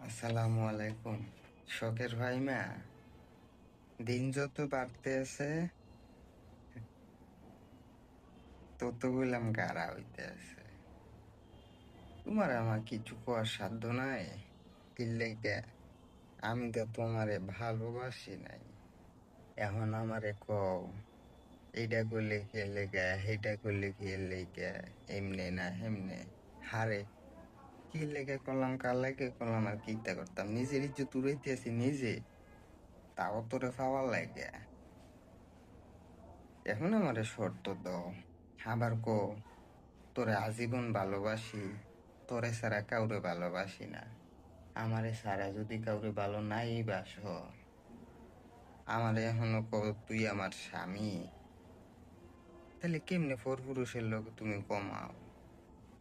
আসসালামু আলাইকুম। শখের ভাই মা, দিন যত বাড়তে আছে তত বললাম গাড়া হইতে আছে। তোমার আমার কিছু কোয়ার সাধ্য নাই। কিল্লেকে আমি তো তোমারে ভালোবাসি নাই। এখন আমারে কও, এইটা করলে খেলে গে, সেইটা করলে খেলে গে, এমনে না হেমনে। হারে, কি লেগে করলাম, কার লেগে করলাম, আর কিটা করতাম? নিজের ইজ্জত উড়াইতেছি নিজে, তাও তোরে পাওয়ার লাগে। এখন আমারে শর্ত দাও, আবার কো তোরে আজীবন ভালোবাসি, তোরে ছাড়া কাউরে ভালোবাসি না। আমারে ছাড়া যদি কাউরে ভালো নাই বাসো, আমারে এখনো কো তুই আমার স্বামী, তাহলে কেমনে পরপুরুষের লোক তুমি কমাও?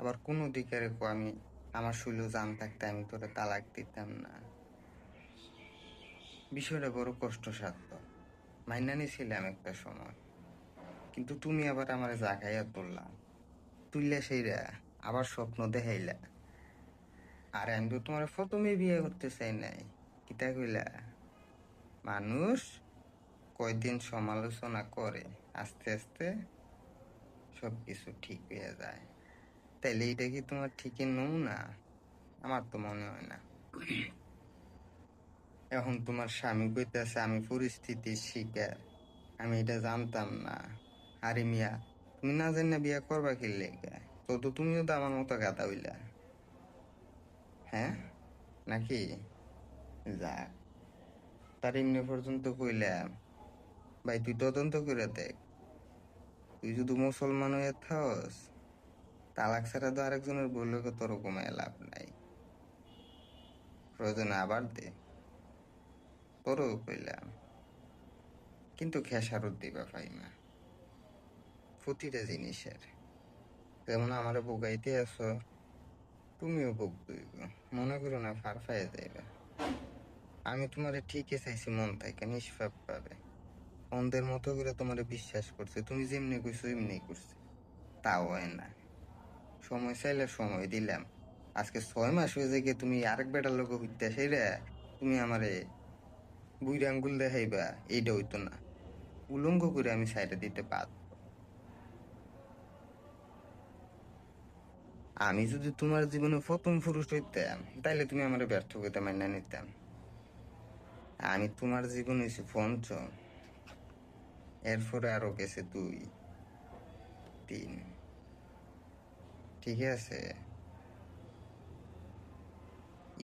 আবার কোন দিকে রেখো আমি আমার শৈল জান থাকতে আমি তোরে তালাক দিতাম না। বিষয়টা বড় কষ্টসাধ্য, মাইনা নিছিলাম একটা সময়, কিন্তু তুমি আবার আমারে জাগাইয়া তুললাম, তুললে সেইরা আবার স্বপ্ন দেখাইলা। আর আমি তো তোমার প্রথমে বিয়ে করতে চাই নাই, কিতা কইলা? মানুষ কয়দিন সমালোচনা করে, আস্তে আস্তে সবকিছু ঠিক হয়ে যায়। তাইলে এটা কি তোমার ঠিকই নমুনা? আমার তো মনে হয় না। এখন তোমার স্বামী কইতেছে আমি পরিস্থিতির শিকার, আমি এটা জানতাম না। আরে মিয়া, তুমি না জানি বিয়ে করবা কি লেগে? তো তুমিও তো আমার মতো গাদা হইলা, হ্যাঁ নাকি? যাক, তার এমনি পর্যন্ত কইলাম, ভাই তুই তদন্ত করে দেখ। তুই যদি মুসলমান হয়ে থাকস, তালাক ছাড়া তো আরেকজনের বললে তোর কমায় লাভ নাই। প্রয়োজনে আবার দে, তোরও কইলাম, কিন্তু খেসারত দিবা ফাইমা প্রতিটা জিনিসের। যেমন আমারে বুকাইতে আছো, তুমিও বুক দইব। মনে করো না ফার ফাইয়া যাইবা। আমি তোমারে ঠিকই চাইছি মন থেকে নিষ্পাপ পাবে, অন্ধের মতো করে তোমারে বিশ্বাস করছে, তুমি যেমনি কইছো এমনি করছে, তাও হয় না। সময় চাইলে সময় দিলাম, আজকে 6 মাস হয়ে যায় গিয়ে তুমি আরেক বেটার লোক হইতে সেইরা তুমি আমারে বুইরা আঙ্গুল দেখাইবা, এইটা হইতো না। উলঙ্গ করে আমি সাইডে দিতে বাধ্য। আমি যদি তোমার জীবনে প্রথম পুরুষ হইতাম, তাইলে তুমি আমার ব্যর্থ করতে মাইনা নিতাম। আমি তোমার জীবন হয়েছি পঞ্চম, এরপরে আরো গেছে 2, 3। ঠিক আছে?